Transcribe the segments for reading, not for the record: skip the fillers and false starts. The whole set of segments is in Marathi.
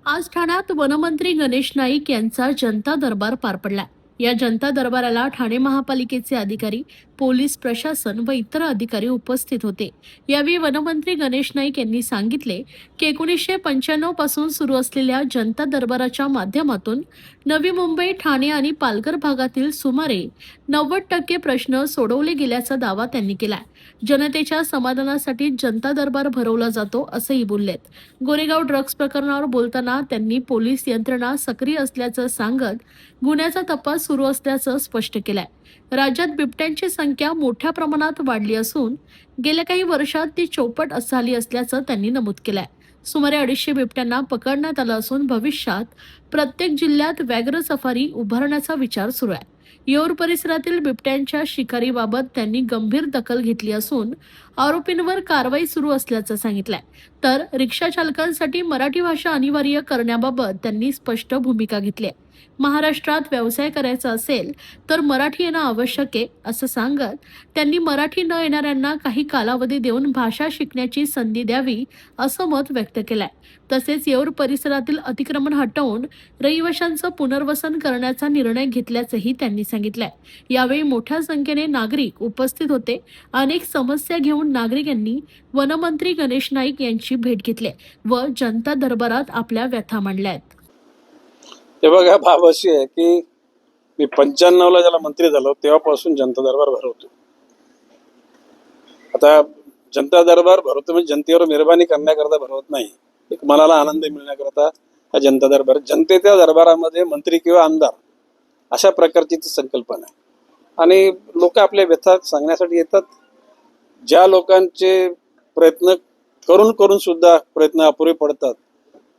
आज ठाण्यात वनमंत्री गणेश नाईक यांचा जनता दरबार पार पडला। या जनता दरबाराला ठाणे महापालिकेचे अधिकारी, पोलीस प्रशासन व इतर अधिकारी उपस्थित होते। यावेळी वनमंत्री गणेश नाईक यांनी सांगितले की 1995 पासून सुरू असलेल्या जनता दरबाराच्या माध्यमातून नवी मुंबई, ठाणे आणि पालघर भागातील सुमारे 90% प्रश्न सोडवले गेल्याचा दावा त्यांनी केलाय। जनतेच्या समाधानासाठी जनता दरबार भरवला जातो असंही बोललेत। गोरेगाव ड्रग्ज प्रकरणावर बोलताना त्यांनी पोलीस यंत्रणा सक्रिय असल्याचं सांगत गुन्ह्याचा तपास सुरू असल्याचं स्पष्ट केलंय। राज्यात बिबट्यांची संख्या मोठ्या प्रमाणात वाढली असून गेल्या काही वर्षात ती चौपट झाली असल्याचं त्यांनी नमूद केलंय। सुमारे 250 बिबट्यांना पकडण्यात आलं असून भविष्यात प्रत्येक जिल्ह्यात व्याघ्र सफारी उभारण्याचा विचार सुरू आहे। येऊर परिसरातील बिबट्यांच्या शिकारीबाबत त्यांनी गंभीर दखल घेतली असून आरोपींवर कारवाई सुरू असल्याचं सांगितलंय। तर रिक्षा चालकांसाठी मराठी भाषा अनिवार्य करण्याबाबत त्यांनी स्पष्ट भूमिका घेतली आहे। महाराष्ट्रात व्यवसाय करायचा असेल तर मराठी येणं आवश्यक आहे असं सांगत त्यांनी मराठी न येणाऱ्यांना काही कालावधी देऊन भाषा शिकण्याची संधी द्यावी असं मत व्यक्त केलंय। तसेच येऊर परिसरातील अतिक्रमण हटवून रहिवाशांचं पुनर्वसन करण्याचा निर्णय घेतल्याचंही त्यांनी सांगितलंय। यावेळी मोठ्या संख्येने नागरिक उपस्थित होते। अनेक समस्या घेऊन नागरिकांनी वनमंत्री गणेश नाईक यांची भेट घेतली व जनता दरबारात आपल्या व्यथा मांडल्या आहेत। हे बघा, बाब अशी आहे की मी 95ला ज्याला मंत्री झालो तेव्हापासून जनता दरबार भरवतो। आता जनता दरबार भरवतो म्हणजे जनतेवर मेहरबानी करण्याकरता भरवत नाही, एक मनाला आनंद मिळण्याकरता हा जनता दरबार। जनतेच्या दरबारामध्ये मंत्री किंवा आमदार अशा प्रकारची ती संकल्पना आहे आणि लोक आपल्या व्यथा सांगण्यासाठी येतात। ज्या लोकांचे प्रयत्न करून करून सुद्धा प्रयत्न अपुरे पडतात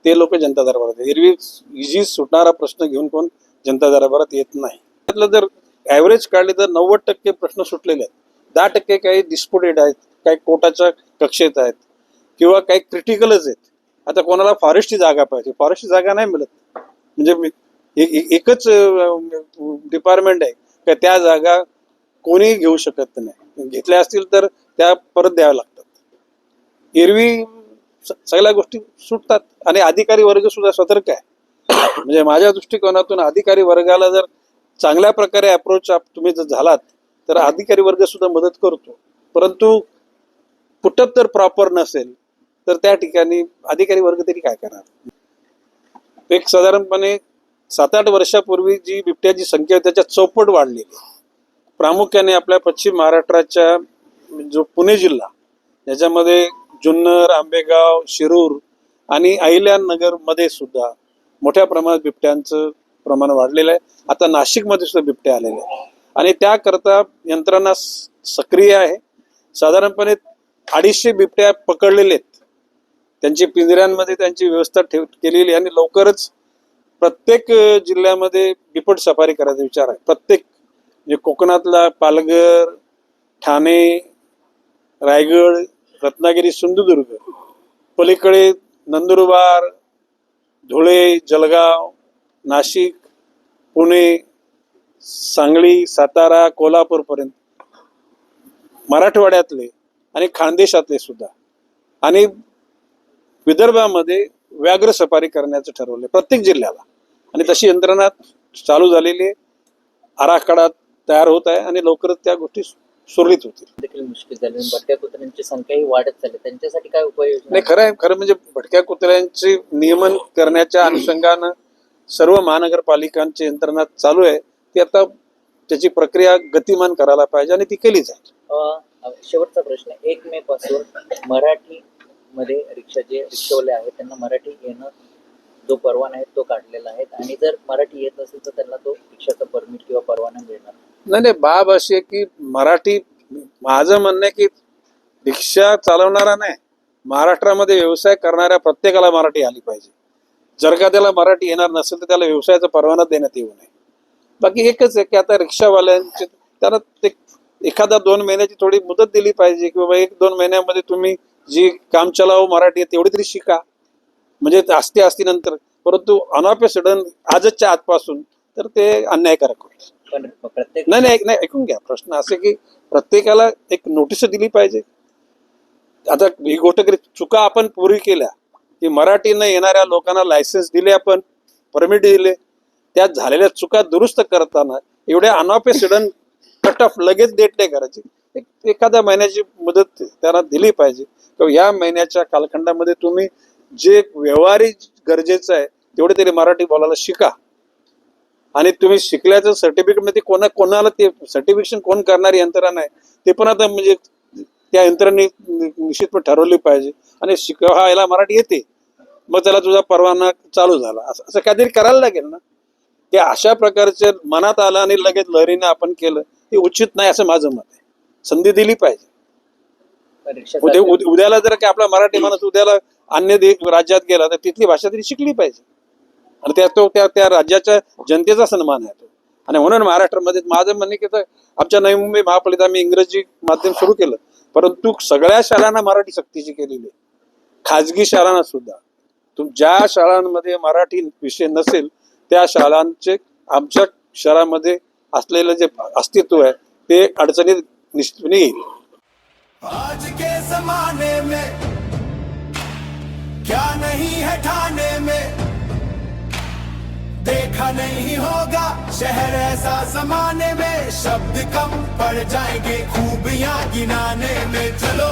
ते लोक जनता दरबारात। एरवी इजी सुटणारा प्रश्न घेऊन कोण जनता दरबारात येत नाही। त्यातलं जर ॲव्हरेज काढले तर 90% प्रश्न सुटलेले आहेत। 10% काही डिस्प्युटेड आहेत, काही कोर्टाच्या कक्षेत आहेत किंवा काही क्रिटिकलच आहेत। आता कोणाला फॉरेस्टची जागा पाहिजे, फॉरेस्टची जागा नाही मिळत, म्हणजे एकच डिपार्टमेंट आहे का त्या जागा कोणी घेऊ शकत नाही, घेतल्या असतील तर त्या परत द्याव्या लागतात। एरवी सगळ्या गोष्टी सुटतात आणि अधिकारी वर्ग सुद्धा सतर्क आहे। म्हणजे माझ्या दृष्टिकोनातून अधिकारी वर्गाला जर चांगल्या प्रकारे अप्रोच तुम्ही जर झालात तर अधिकारी वर्ग सुद्धा मदत करतो, परंतु पुटअप तर प्रॉपर नसेल तर त्या ठिकाणी अधिकारी वर्ग तरी काय करणार। एक साधारणपणे 7-8 वर्षापूर्वी जी बिबट्याची संख्या त्याच्या चौपट वाढलेली, प्रामुख्याने आपल्या पश्चिम महाराष्ट्राच्या जो पुणे जिल्हा याच्यामध्ये जुन्नर, आंबेगाव, शिरूर आणि अहिल्यानगर मध्ये सुद्धा मोठ्या प्रमाणात बिबट्यांचं प्रमाण वाढलेलं आहे। आता नाशिकमध्ये सुद्धा बिबटे आलेले आहे आणि त्याकरता यंत्रणा सक्रिय आहे। साधारणपणे 250 बिबट्या पकडलेले आहेत, त्यांची पिंजऱ्यांमध्ये त्यांची व्यवस्था केलेली आणि लवकरच प्रत्येक जिल्ह्यामध्ये बिबट सफारी करायचा विचार आहे। प्रत्येक म्हणजे कोकणातला पालघर, ठाणे, रायगड, रत्नागिरी, सिंधुदुर्ग, पलीकडे नंदुरबार, धुळे, जळगाव, नाशिक, पुणे, सांगली, सातारा, कोल्हापूर पर्यंत मराठवाड्यातले आणि खानदेशातले सुद्धा आणि विदर्भामध्ये व्याघ्र सफारी करण्याचं ठरवले प्रत्येक जिल्ह्याला आणि तशी यंत्रणा चालू झालेली आहे। आराखडा तयार होत आहे आणि लवकरच त्या गोष्टी सुरळीत होतील। देखील मुश्किल झाली, भटक्या कुत्र्यांची संख्याही वाढत चालली, त्यांच्यासाठी काय उपाययोजना? नाही, खरं म्हणजे भटक्या कुत्र्यांचे नियमन करण्याच्या अनुषंगानं सर्व महानगरपालिकांची यंत्रणा चालू आहे। ती आता त्याची प्रक्रिया गतिमान करायला पाहिजे आणि ती केली जाईल। शेवटचा प्रश्न, 1 मे पासून मराठी मध्ये जे रिक्षावाले आहेत त्यांना मराठी येणं जो परवाना आहे तो काढलेला आहे आणि जर मराठी येत असेल तर त्यांना तो रिक्षाचा परमिट किंवा परवाना मिळणार नाही, बाब अशी आहे की मराठी, माझं म्हणणं आहे की रिक्षा चालवणारा नाही, महाराष्ट्रामध्ये व्यवसाय करणाऱ्या प्रत्येकाला मराठी आली पाहिजे। जर का त्याला मराठी येणार नसेल तर त्याला व्यवसायाचा परवाना देण्यात येऊ नये। बाकी एकच आहे की आता रिक्षावाल्यांचे त्यांना ते 1-2 महिन्याची थोडी मुदत दिली पाहिजे की बाबा 1-2 महिन्यामध्ये तुम्ही जी काम चलावं मराठी आहे तेवढी तरी शिका, म्हणजे असते नंतर, परंतु अनॉपे सडन आजच्या आजपासून तर ते अन्यायकारक होईल। पण प्रत्येक नाही, ऐकून घ्या, प्रश्न असे की प्रत्येकाला एक नोटीस दिली पाहिजे। आता ही गोष्ट चुका आपण पूर्वी केल्या की मराठीनं येणाऱ्या लोकांना लायसन्स दिले, आपण परमिट दिले, त्यात झालेल्या चुका दुरुस्त करताना एवढ्या अनऑफे सडन कट ऑफ लगेच डेट नाही करायची. एखाद्या महिन्याची मुदत त्यांना दिली पाहिजे किंवा या महिन्याच्या कालखंडामध्ये तुम्ही जे व्यवहारिक गरजेचं आहे तेवढे तरी मराठी बोलायला शिका. आणि तुम्ही शिकल्याचं सर्टिफिकेट मध्ये कोणाला ते सर्टिफिकेशन कोण करणारी यंत्रणा आहे ते पण आता म्हणजे त्या यंत्रणेने निश्चितपणे ठरवली पाहिजे. आणि शिकायला मराठी येते मग त्याला तुझा परवाना चालू झाला असं काहीतरी करायला लागेल ना. ते अशा प्रकारचे मनात आलं आणि लगेच लहरीने आपण केलं हे उचित नाही असं माझं मत आहे. संधी दिली पाहिजे. उद्याला जर काय आपला मराठी माणूस उद्याला अन्य राज्यात गेला तर तिथली भाषा तरी शिकली पाहिजे आणि त्या राज्याच्या जनतेचा सन्मान आहे तो. आणि म्हणून महाराष्ट्रामध्ये माझं म्हणणे की आमच्या नवी मुंबई महापालिकेत आम्ही इंग्रजी माध्यम सुरू केलं, परंतु सगळ्या शाळांना मराठी सक्तीची केलेली आहे. खाजगी शाळांना सुद्धा ज्या शाळांमध्ये मराठी विषय नसेल त्या शाळांचे आमच्या शहरामध्ये असलेलं जे अस्तित्व आहे ते अडचणीत निश्चितपणे येईल. आज के जमाने में क्या नहीं है ठाने में, देखा नहीं होगा शहर ऐसा जमाने में, शब्द कम पड़ जाएंगे खूबियां गिनाने में. चलो